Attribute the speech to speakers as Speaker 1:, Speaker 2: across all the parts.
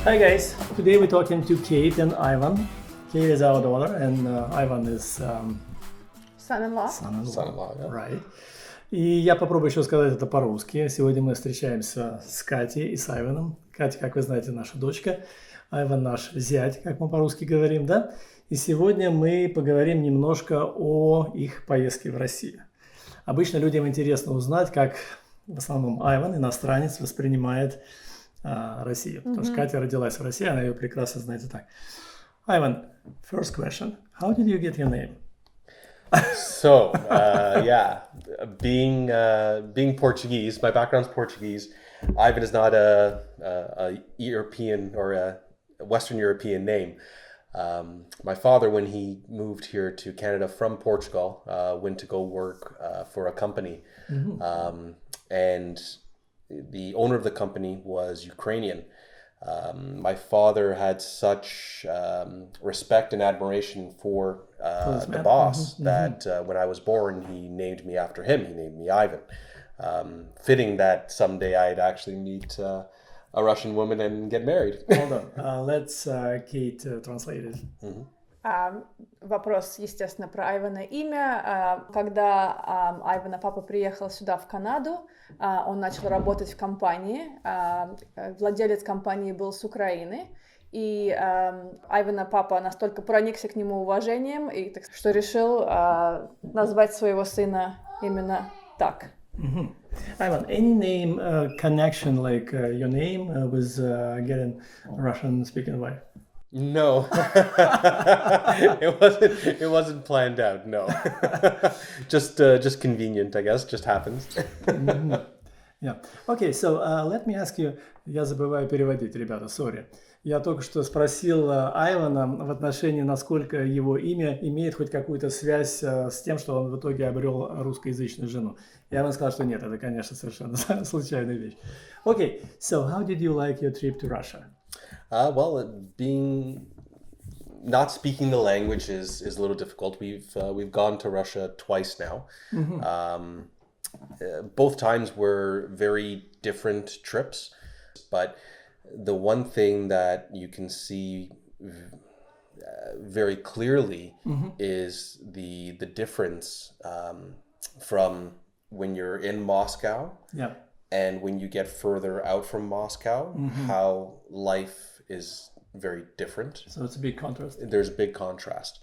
Speaker 1: Hi guys, today we're talking to Kate and Ivan. Kate is our daughter and Ivan is
Speaker 2: Son-in-law.
Speaker 3: Son-in-law, yeah.
Speaker 1: Right. И я попробую еще сказать это по-русски. Сегодня мы встречаемся с Катей и с Айваном. Катя, как вы знаете, наша дочка. Айван наш зять, как мы по-русски говорим, да? И сегодня мы поговорим немножко о их поездке в Россию. Обычно людям интересно узнать, как в основном Айван, иностранец, воспринимает Россию. Потому что Катя родилась в России, она ее прекрасно знает и так. Ivan, first question. How did you get your name?
Speaker 3: So, being Portuguese, my background's Portuguese. Ivan is not a European or a Western European name. My father, when he moved here to Canada from Portugal, went to go work for a company. And the owner of the company was Ukrainian. My father had such respect and admiration for the boss that when I was born, he named me after him. He named me Ivan. Fitting that someday I'd actually meet a Russian woman and get married.
Speaker 1: Hold on. Let's Kate translate it.
Speaker 2: Вопрос, естественно, про Айвана имя. Когда Айвана папа приехал сюда, в Канаду, он начал работать в компании. Владелец компании был с Украины. И Айвана папа настолько проникся к нему уважением, что решил назвать своего сына именно так.
Speaker 1: Ivan, any name connection like your name with getting Russian-speaking wife?
Speaker 3: No, it wasn't planned out. No, just convenient, I guess. Just happens.
Speaker 1: Yeah. Okay, so let me ask you. Я забываю переводить, ребята, sorry. Я только что спросил Айвана в отношении, насколько его имя имеет хоть какую-то связь с тем, что он в итоге обрел русскоязычную жену. И Айван сказал, что нет, это, конечно, совершенно случайная вещь. Okay, so how did you like your trip to Russia?
Speaker 3: Being not speaking the language is a little difficult. We've gone to Russia twice now. Both times were very different trips, but the one thing that you can see very clearly is the difference from when you're in Moscow and when you get further out from Moscow, how life is very different.
Speaker 1: So it's a big contrast.
Speaker 3: There's a big contrast.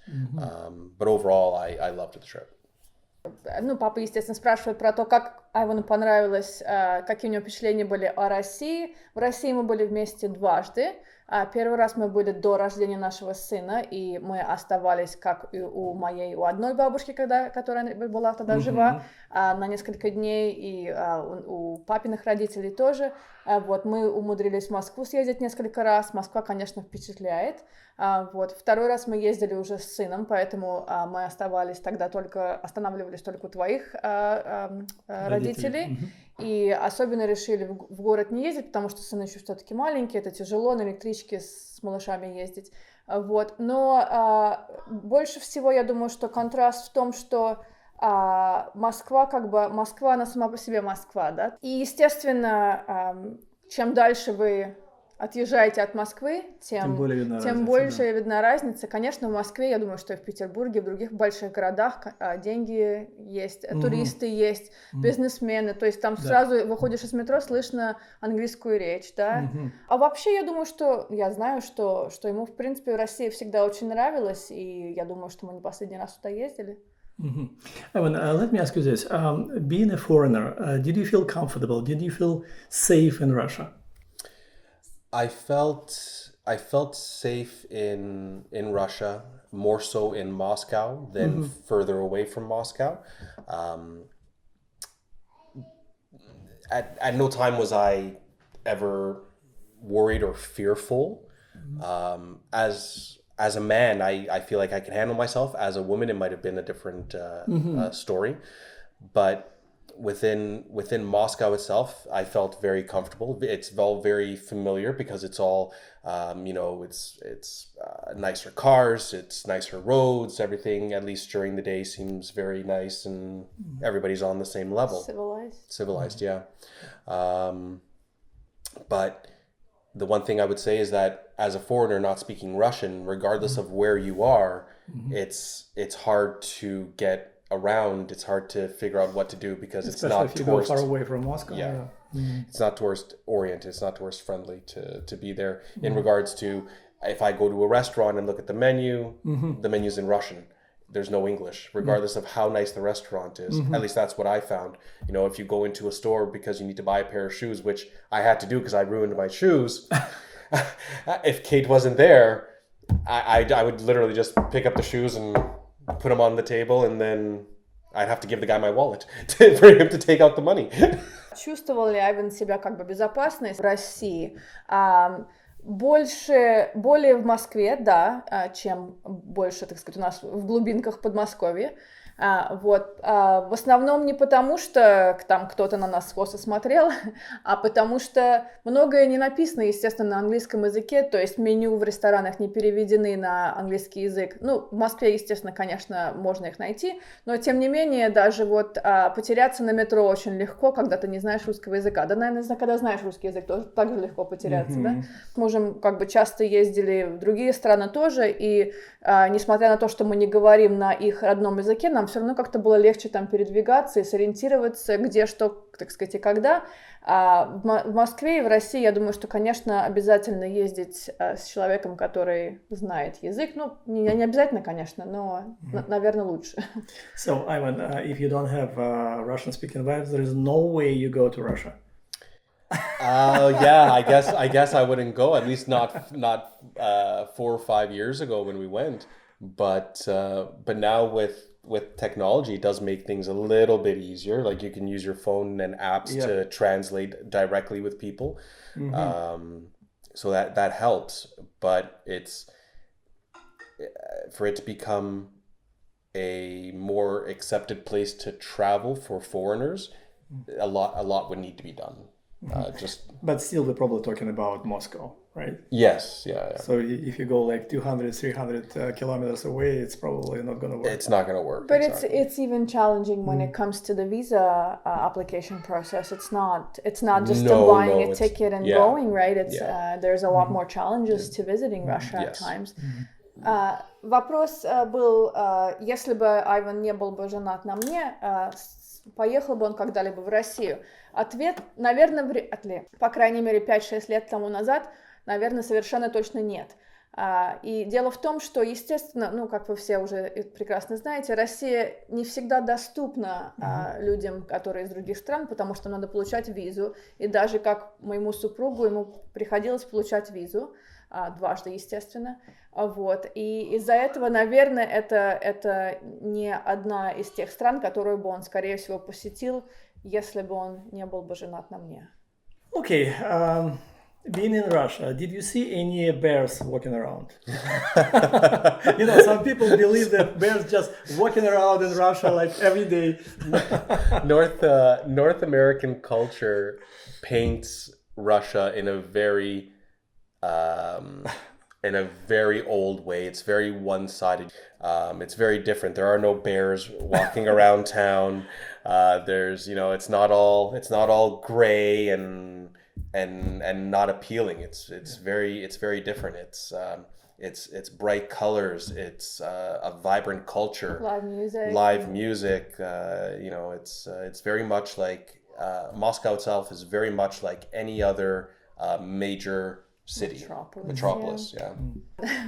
Speaker 3: But overall, I loved the trip.
Speaker 2: Ну, папа, естественно, спрашивает про то, как Айвану понравилось, какие у него впечатления были о России. В России мы были вместе дважды. Первый раз мы были до рождения нашего сына, и мы оставались, как и у одной бабушки, которая была тогда жива, на несколько дней, и у папиных родителей тоже. Вот, мы умудрились в Москву съездить несколько раз. Москва, конечно, впечатляет. Вот. Второй раз мы ездили уже с сыном, поэтому мы останавливались только у твоих родителей. И особенно решили в город не ездить, потому что сын еще все-таки маленький, это тяжело на электричке с малышами ездить. Вот. Но больше всего я думаю, что контраст в том, что Москва, Москва, она сама по себе Москва, да. И, естественно, чем дальше вы отъезжаете от Москвы, тем больше видна разница. Конечно, в Москве, я думаю, что и в Петербурге, в других больших городах деньги есть, туристы есть, бизнесмены. То есть там сразу выходишь из метро, слышно английскую речь, да. А вообще, я думаю, я знаю, что ему, в принципе, Россия всегда очень нравилась, и я думаю, что мы не последний раз туда ездили.
Speaker 1: Ivan, let me ask you this. Being a foreigner, did you feel comfortable? Did you feel safe in Russia?
Speaker 3: I felt safe in Russia, more so in Moscow than further away from Moscow. At no time was I ever worried or fearful. As a man, I feel like I can handle myself. As a woman, it might have been a different story, but within Moscow itself, I felt very comfortable. It's all very familiar because it's all, it's nicer cars, it's nicer roads. Everything, at least during the day, seems very nice, and everybody's on the same level.
Speaker 2: Civilized,
Speaker 3: yeah. But the one thing I would say is that as a foreigner not speaking Russian, regardless of where you are, it's hard to get around. It's hard to figure out what to do because
Speaker 1: Especially
Speaker 3: it's not
Speaker 1: if you
Speaker 3: tourist.
Speaker 1: go far away from Moscow.
Speaker 3: Yeah. It's not tourist oriented. It's not tourist friendly to be there. In regards to if I go to a restaurant and look at the menu, the menu's in Russian. There's no English, regardless of how nice the restaurant is. At least that's what I found. You know, if you go into a store because you need to buy a pair of shoes, which I had to do because I ruined my shoes. If Kate wasn't there, I would literally just pick up the shoes and put them on the table, and then I'd have to give the guy my wallet for him to take out the money.
Speaker 2: Чувствовал ли Айвен себя как бы безопасно в России? Более в Москве, да, чем больше, так сказать, у нас в глубинках Подмосковья. В основном не потому, что там кто-то на нас косо смотрел, а потому что многое не написано, естественно, на английском языке, то есть меню в ресторанах не переведены на английский язык. Ну, в Москве, естественно, конечно, можно их найти, но тем не менее даже потеряться на метро очень легко, когда ты не знаешь русского языка. Да, наверное, когда знаешь русский язык, тоже так же легко потеряться, да? Мы можем как бы часто ездили в другие страны тоже, и несмотря на то, что мы не говорим на их родном языке, нам все равно как-то было легче там передвигаться и сориентироваться, где что, так сказать, и когда. В Москве и в России, я думаю, что, конечно, обязательно ездить с человеком, который знает язык. Ну, не обязательно, конечно, но, наверное, лучше.
Speaker 1: So, Ivan, if you don't have Russian-speaking wife, there is no way you go to Russia.
Speaker 3: Yeah, I guess I wouldn't go. At least not 4 or 5 years ago when we went. But now with technology, it does make things a little bit easier. Like you can use your phone and apps to translate directly with people. So that helps. But it's for it to become a more accepted place to travel for foreigners, a lot would need to be done.
Speaker 1: But still, we're probably talking about Moscow, right?
Speaker 3: Yes, yeah.
Speaker 1: So if you go like 200, 300 kilometers away, it's probably not going to work.
Speaker 3: It's not going to work.
Speaker 2: But exactly. it's even challenging when it comes to the visa application process. It's not just buying a ticket and going, right? It's there's a lot more challenges to visiting Russia at times. Вопрос был, если бы Айван не был бы женат на мне, поехал бы он когда-либо в Россию? Ответ, наверное, по крайней мере, 5-6 лет тому назад, наверное, совершенно точно нет. И дело в том, что, естественно, ну, как вы все уже прекрасно знаете, Россия не всегда доступна людям, которые из других стран, потому что надо получать визу. И даже как моему супругу, ему приходилось получать визу, дважды, естественно. И из-за этого, наверное, это не одна из тех стран, которую бы он, скорее всего, посетил, если бы он не был бы женат на мне.
Speaker 1: Okay, being in Russia, did you see any bears walking around? You know, some people believe that bears just walking around in Russia like every day.
Speaker 3: North American culture paints Russia in a very old way. It's very one-sided. It's very different. There are no bears walking around town. There's, you know, it's not all gray and not appealing. It's very different. It's bright colors. It's a vibrant culture. Live music. You know, it's very much like Moscow itself is very much like any other major city. Metropolis, yeah.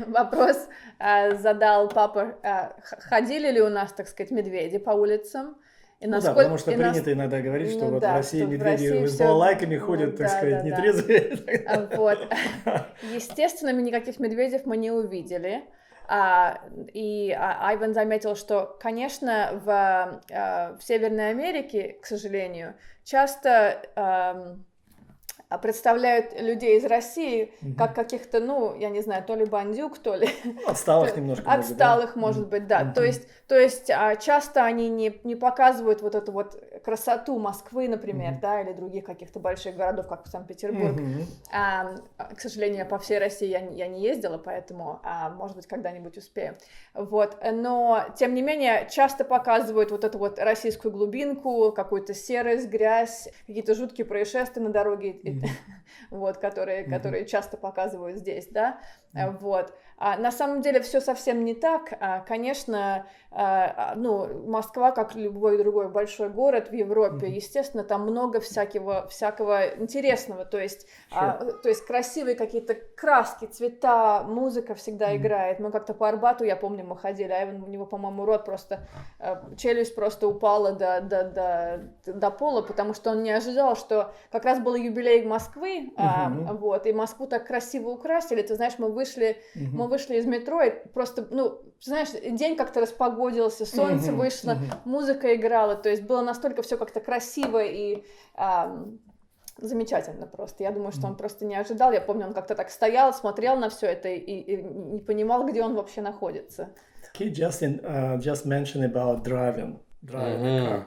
Speaker 2: Вопрос задал папа, ходили ли у нас, так сказать, медведи по улицам?
Speaker 1: Да, потому что принято иногда говорить, что вот в России медведи с балалайками ходят, так сказать, нетрезвые.
Speaker 2: Естественно, никаких медведей мы не увидели. И Айван заметил, что, конечно, в Северной Америке, к сожалению, часто представляют людей из России как каких-то, ну, я не знаю, то ли бандюк, то ли...
Speaker 1: Отсталых немножко.
Speaker 2: Отсталых, может быть, да. То есть часто они не показывают вот эту вот красоту Москвы, например, да, или других каких-то больших городов, как Санкт-Петербург. К сожалению, я по всей России я не ездила, поэтому, может быть, когда-нибудь успею. Но, тем не менее, часто показывают вот эту вот российскую глубинку, какую-то серость, грязь, какие-то жуткие происшествия на дороге и вот, которые часто показывают здесь, да, вот. На самом деле все совсем не так. Конечно, ну, Москва, как любой другой большой город в Европе, естественно, там много всякого интересного, то есть красивые какие-то краски, цвета, музыка всегда играет. Мы как-то по Арбату, я помню, мы ходили, а у него, по-моему, рот просто, челюсть просто упала до пола, потому что он не ожидал, что как раз был юбилей Москвы, вот, и Москву так красиво украсили. Ты знаешь, мы вышли из метро, и просто, ну, знаешь, день как-то распогодился, солнце вышло, музыка играла, то есть было настолько все как-то красиво и замечательно просто. Я думаю, что он просто не ожидал. Я помню, он как-то так стоял, смотрел на все это и не понимал, где он вообще находится.
Speaker 1: He just mentioned about driving a car.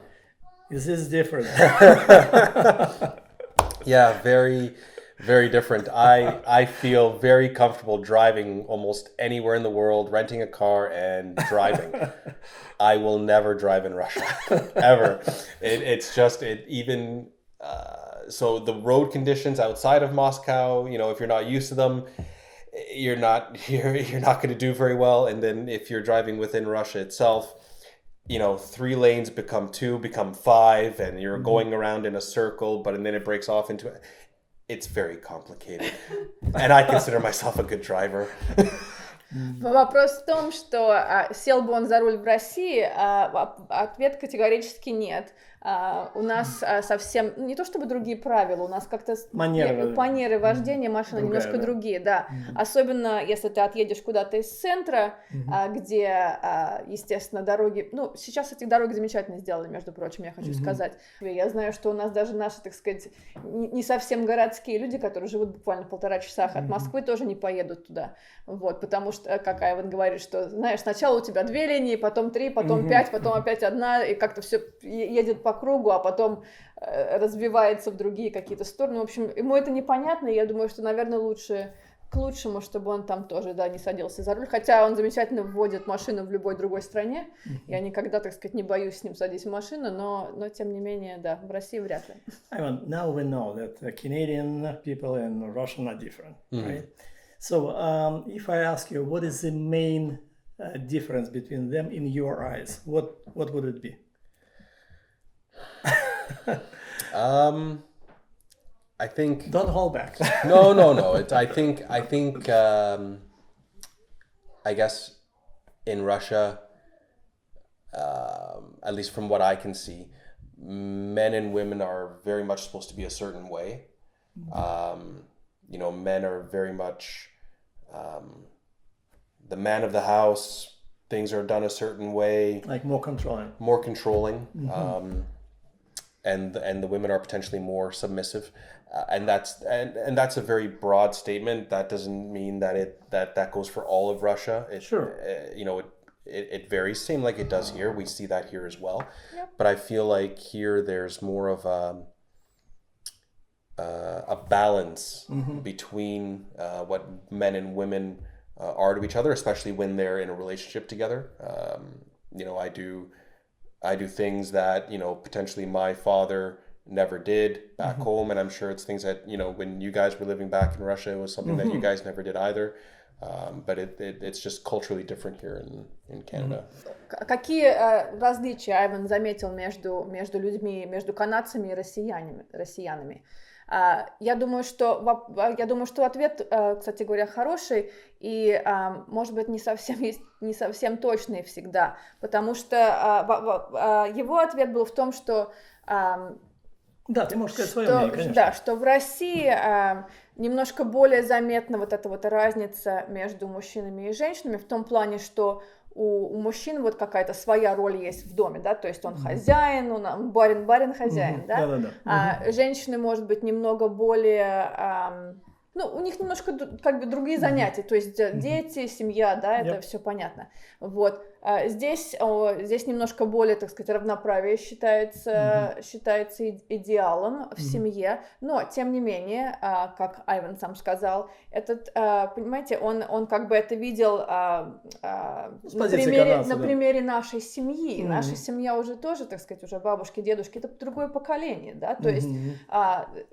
Speaker 1: Is this different?
Speaker 3: Yeah, very, very different. I feel very comfortable driving almost anywhere in the world, renting a car and driving. I will never drive in Russia, ever. So the road conditions outside of Moscow, you know, if you're not used to them, you're not going to do very well. And then if you're driving within Russia itself, you know, 3 lanes become 2, become 5, and you're going around in a circle, and then it breaks off into it. It's very complicated. And I consider myself a good driver.
Speaker 2: Вопрос в том, что сел бы он за руль в России, ответ категорически нет. У нас совсем, не то чтобы другие правила, у нас как-то манеры вождения машины немножко другие, да. Особенно, если ты отъедешь куда-то из центра, где, естественно, дороги, ну, сейчас эти дороги замечательно сделали, между прочим, я хочу сказать. Я знаю, что у нас даже наши, так сказать, не совсем городские люди, которые живут буквально 1,5 часа от Москвы, тоже не поедут туда, вот, потому что, как Айван говорит, что, знаешь, сначала у тебя 2 линии, потом 3, потом 5, потом опять 1, и как-то все едет по кругу, а потом развивается в другие какие-то стороны. В общем, ему это непонятно, и я думаю, что, наверное, к лучшему, чтобы он там тоже, да, не садился за руль. Хотя он замечательно вводит машину в любой другой стране. Я никогда, так сказать, не боюсь с ним садись в машину, но тем не менее, да, в России вряд ли.
Speaker 1: Ivan, now we know that Canadian people and Russian are different, right? So, if I ask you, what is the main difference between them in your eyes? What would it be?
Speaker 3: I think.
Speaker 1: Don't hold back.
Speaker 3: No. I think. I guess in Russia, at least from what I can see, men and women are very much supposed to be a certain way. You know, men are very much the man of the house. Things are done a certain way.
Speaker 1: Like more controlling.
Speaker 3: And the women are potentially more submissive, and that's a very broad statement. That doesn't mean that goes for all of Russia. You know, it varies, same like it does here. We see that here as well. Yep. But I feel like here there's more of a balance between what men and women are to each other, especially when they're in a relationship together. You know, I do things that, you know, potentially my father never did back home, and I'm sure it's things that, you know, when you guys were living back in Russia, it was something that you guys never did either. But it's just culturally different here in Canada.
Speaker 2: Какие различия Айван заметил между людьми, между канадцами и россиянами? Я думаю, что ответ, кстати говоря, хороший и, может быть, не совсем точный всегда, потому что его ответ был в том, что
Speaker 1: да, ты можешь сказать свое мнение, конечно.
Speaker 2: Да, что в России немножко более заметна вот эта вот разница между мужчинами и женщинами в том плане, что у мужчин вот какая-то своя роль есть в доме, да, то есть он хозяин, он барин хозяин, да, а женщины, может быть, немного более, ну, у них немножко как бы другие занятия, то есть дети, семья, да, это все понятно, вот, Здесь немножко более, так сказать, равноправие считается идеалом в семье, но, тем не менее, как Айван сам сказал, понимаете, он как бы это видел на примере нашей семьи. Наша семья уже тоже, так сказать, уже бабушки, дедушки, это другое поколение, да, то есть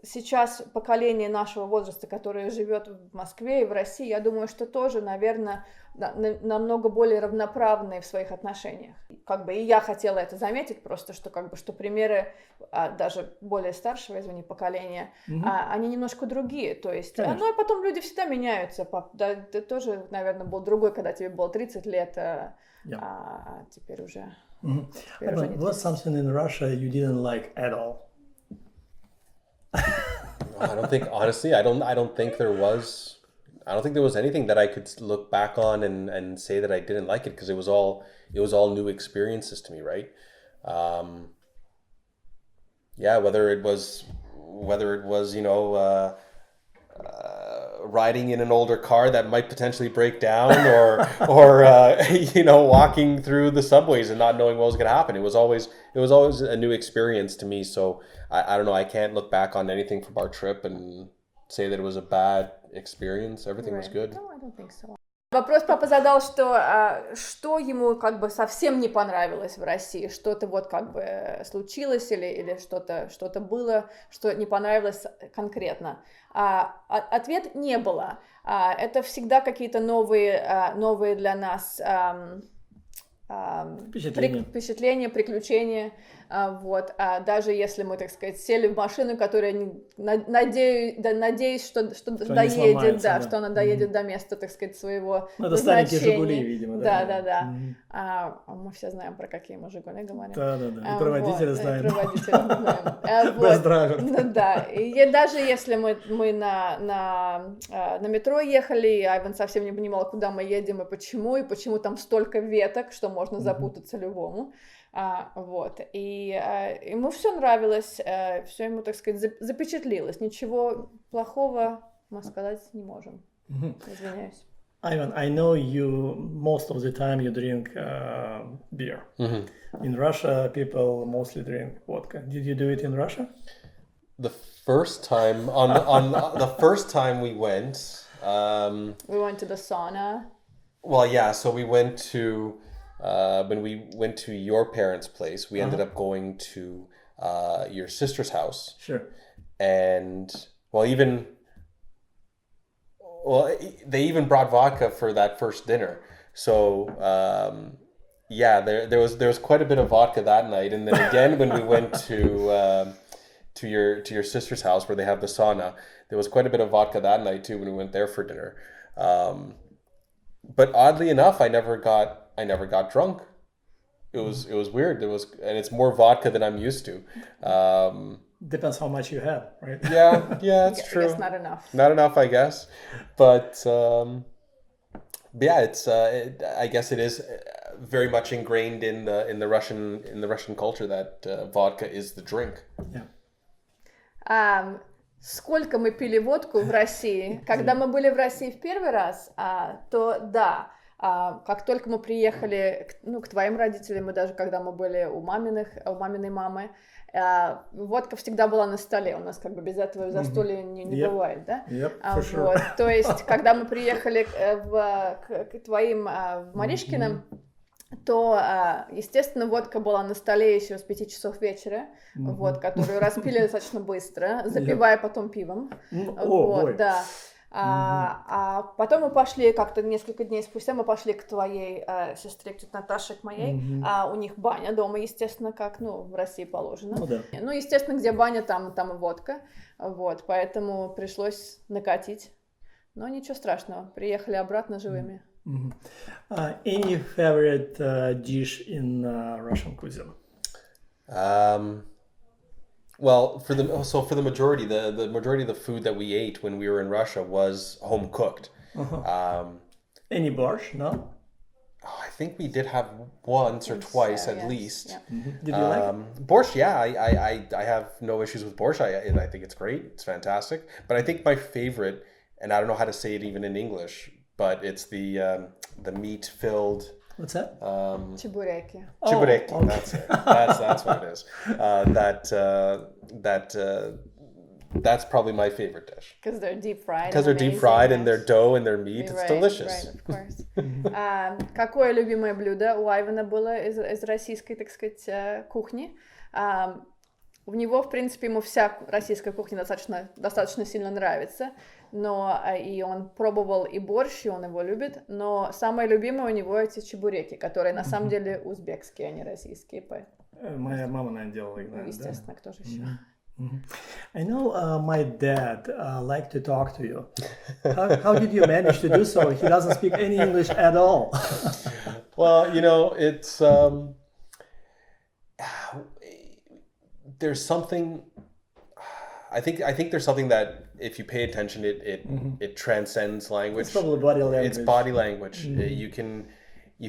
Speaker 2: сейчас поколение нашего возраста, которое живет в Москве и в России, я думаю, что тоже, наверное, намного более равноправные в своих отношениях. Как бы и я хотела это заметить просто, что как бы что примеры даже более старшего, поколения, они немножко другие. То есть, ну и потом люди всегда меняются. Да, ты тоже, наверное, был другой, когда тебе было 30 лет, а теперь уже.
Speaker 1: What's something in Russia you didn't like at all?
Speaker 3: I don't think, honestly, I don't think there was. I don't think there was anything that I could look back on and say that I didn't like it, because it was all new experiences to me, right? Yeah, whether it was riding in an older car that might potentially break down, or walking through the subways and not knowing what was going to happen. It was always a new experience to me. So I don't know. I can't look back on anything from our trip and say that it was a bad experience. Everything was good.
Speaker 2: No, I don't think so. Вопрос папа задал, что ему как бы совсем не понравилось в России, что-то вот как бы случилось или что-то было, что не понравилось конкретно. Ответ не было. Это всегда какие-то новые для нас впечатления, приключения. Вот. Даже если мы, так сказать, сели в машину, которая, надеюсь, что доедет, что она доедет до места, так сказать, своего
Speaker 1: это старенькие «Жигули», видимо.
Speaker 2: Да. Мы все знаем, про какие мы «Жигули» говорим.
Speaker 1: Да. И про водителя знаем.
Speaker 2: Без драйвера. Да. И даже если мы на метро ехали, и Айван совсем не понимал, куда мы едем и почему там столько веток, что можно запутаться любому. Вот, и ему все нравилось, все ему, так сказать, запечатлилось. Ничего плохого мы сказать не можем. Извиняюсь.
Speaker 1: Ivan, I know you most of the time you drink beer. In Russia, people mostly drink vodka. Did you do it in Russia?
Speaker 3: The first time on the first time we went
Speaker 2: to the sauna.
Speaker 3: Well, yeah, so we went to when we went to your parents' place, we ended up going to your sister's house.
Speaker 1: Sure.
Speaker 3: And they even brought vodka for that first dinner. So there was quite a bit of vodka that night. And then again when we went to your sister's house where they have the sauna, there was quite a bit of vodka that night too when we went there for dinner. But oddly enough, I never got drunk. It was weird. And it's more vodka than I'm used to.
Speaker 1: Depends how much you have, right?
Speaker 3: Yeah, it's true.
Speaker 2: I guess not enough.
Speaker 3: Not enough, I guess. But it's I guess it is very much ingrained in the Russian culture that vodka is the drink.
Speaker 2: Yeah. Сколько мы пили водку в России? Когда мы были в России в первый раз, то да, как только мы приехали к твоим родителям, и даже когда мы были у маминой мамы, водка всегда была на столе. У нас как бы без этого застолья не бывает, да?
Speaker 1: Sure.
Speaker 2: То есть, когда мы приехали к твоим в Маришкиным, то, естественно, водка была на столе еще с 5 часов вечера, которую распили достаточно быстро, запивая потом пивом. Да. А потом мы пошли, как-то несколько дней спустя, мы пошли к твоей сестре, к тете Наташе, к моей. У них баня дома, естественно, как, в России положено. Естественно, где баня, там и водка. Поэтому пришлось накатить. Но ничего страшного, приехали обратно живыми.
Speaker 1: Any favorite dish in Russian cuisine?
Speaker 3: Well, for the majority, the majority of the food that we ate when we were in Russia was home cooked.
Speaker 1: Any borscht? No.
Speaker 3: I think we did have once or twice at least.
Speaker 2: Yeah.
Speaker 1: Did you like it?
Speaker 3: Borscht? Yeah, I have no issues with borscht. I think it's great. It's fantastic. But I think my favorite, and I don't know how to say it even in English, but it's the meat-filled
Speaker 1: What's that?
Speaker 2: Чебуреки.
Speaker 3: Чебуреки,
Speaker 1: okay.
Speaker 3: that's it. That's what it is. That's probably my favorite dish.
Speaker 2: Because they're deep fried.
Speaker 3: Because they're deep fried and their dough and their meat, it's delicious.
Speaker 2: Right, of course. Какое любимое блюдо у Айвана было из российской, так сказать, кухни? У него, в принципе, ему вся российская кухня достаточно сильно нравится, но и он пробовал и борщ, и он его любит, но самое любимое у него эти чебуреки, которые на самом деле узбекские, а не российские.
Speaker 1: Моя мама, наверное, делала их,
Speaker 2: Ну, естественно, кто же еще?
Speaker 1: I know my dad liked to talk to you. How did you manage to do so? He doesn't speak any English at all.
Speaker 3: Well, you know, it's there's something. I think there's something that if you pay attention, it transcends language.
Speaker 1: It's probably body language.
Speaker 3: It's body language. You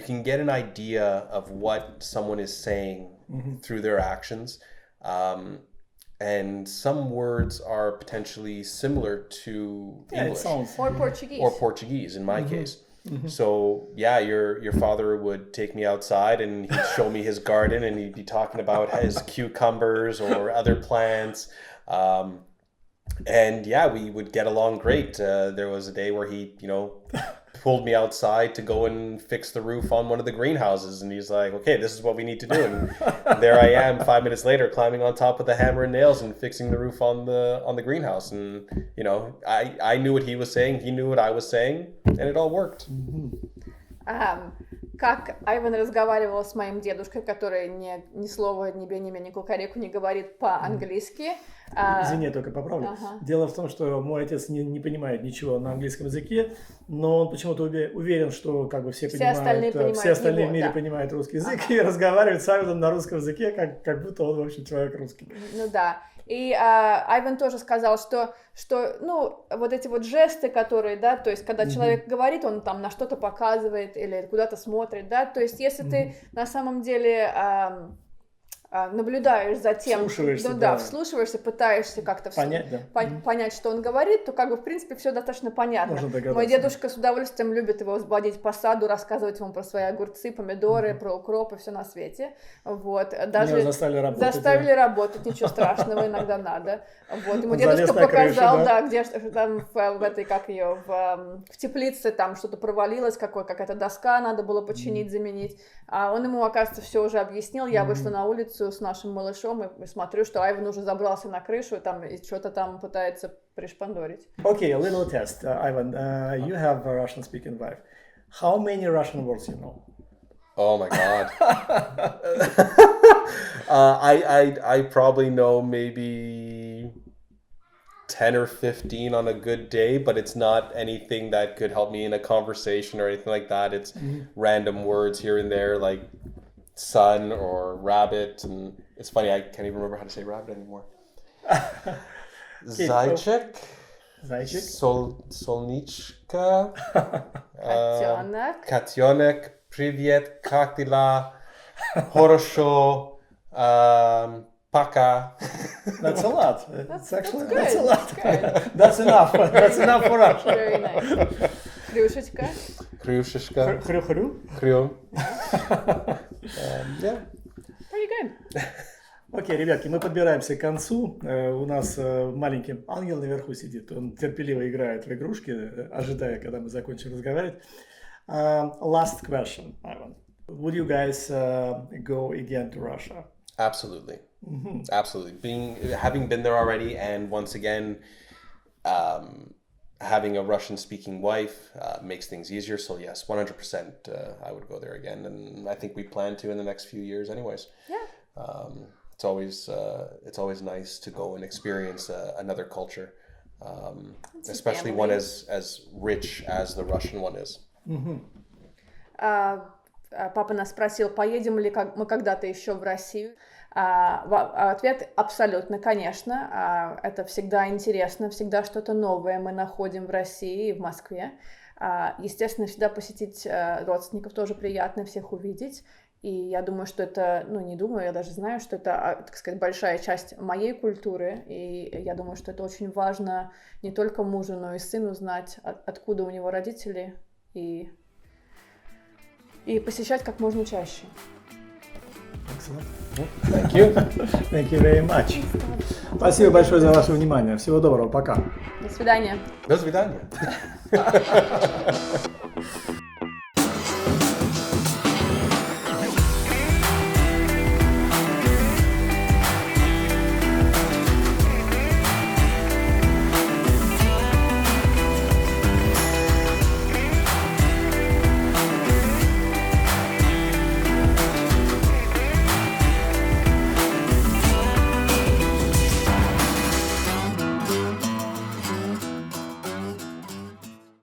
Speaker 3: can get an idea of what someone is saying through their actions. And some words are potentially similar to English
Speaker 2: Or Portuguese.
Speaker 3: or Portuguese in my case. So yeah, your father would take me outside and he'd show me his garden and he'd be talking about his cucumbers or other plants. And yeah, we would get along great. There was a day where he, pulled me outside to go and fix the roof on one of the greenhouses, and he's like, okay, this is what we need to do. And there I am 5 minutes later climbing on top of the hammer and nails and fixing the roof on the greenhouse. And I knew what he was saying, he knew what I was saying, and it all worked.
Speaker 2: Как Айван разговаривал с моим дедушкой, который ни слова, ни бе, ни ме, ни кукареку не говорит по-английски.
Speaker 1: Извини, я только поправлю. Дело в том, что мой отец не понимает ничего на английском языке, но он почему-то уверен, что как бы все остальные в мире понимают русский язык и разговаривают с Айваном на русском языке, как будто он вообще человек русский.
Speaker 2: Ну да. И Айван тоже сказал, что вот эти вот жесты, которые, да, то есть когда человек говорит, он там на что-то показывает или куда-то смотрит, да, то есть если ты на самом деле наблюдаешь за тем, вслушиваешься, пытаешься как-то понять, что он говорит, то как бы в принципе все достаточно понятно. Мой дедушка с удовольствием любит его водить по саду, рассказывать ему про свои огурцы, помидоры, про укроп и все на свете. Вот. Даже заставили работать, ничего страшного, иногда надо. Вот. Ему дедушка показал, где там в этой, в теплице там что-то провалилось, какая-то доска надо было починить, заменить. А он ему, оказывается, все уже объяснил. Я вышла на улицу с нашим малышом и смотрю, что Айван уже забрался на крышу и что-то там пытается пришпандорить.
Speaker 1: Okay, a little test, Ivan. You have a Russian-speaking wife. How many Russian words you know?
Speaker 3: Oh my God. I probably know maybe 10 or 15 on a good day, but it's not anything that could help me in a conversation or anything like that. It's random words here and there, like sun or rabbit, and it's funny, I can't even remember how to say rabbit anymore. Zайчик, Solnichka, Котенок, привет, как дела, хорошо, пока.
Speaker 1: That's a lot. That's a lot.
Speaker 2: Good.
Speaker 1: That's enough. That's enough for us.
Speaker 2: Very nice. Хрюшечка.
Speaker 3: Хрюшечка.
Speaker 1: Хрю-хрю.
Speaker 3: Хрю. Yeah.
Speaker 2: Pretty good.
Speaker 1: Окей, ребятки, мы подбираемся к концу. У нас маленький ангел наверху сидит. Он терпеливо играет в игрушки, ожидая, когда мы закончим разговаривать. Last question, Ivan. Would you guys go again to Russia?
Speaker 3: Absolutely. Absolutely. Having been there already, and once again, having a Russian-speaking wife makes things easier. So yes, 100%, I would go there again, and I think we plan to in the next few years, anyways.
Speaker 2: Yeah.
Speaker 3: It's always nice to go and experience another culture, especially one as rich as the Russian one is.
Speaker 2: Папа нас спросил, поедем ли мы когда-то еще в Россию. Ответ абсолютно, конечно. Это всегда интересно, всегда что-то новое мы находим в России и в Москве. Естественно, всегда посетить родственников тоже приятно, всех увидеть. И я думаю, что это, не думаю, я даже знаю, что это, так сказать, большая часть моей культуры. И я думаю, что это очень важно не только мужу, но и сыну знать, откуда у него родители и и посещать как можно чаще.
Speaker 3: Thank you.
Speaker 1: Thank you very much. Спасибо большое за ваше внимание. Всего доброго. Пока.
Speaker 2: До свидания.
Speaker 3: До свидания.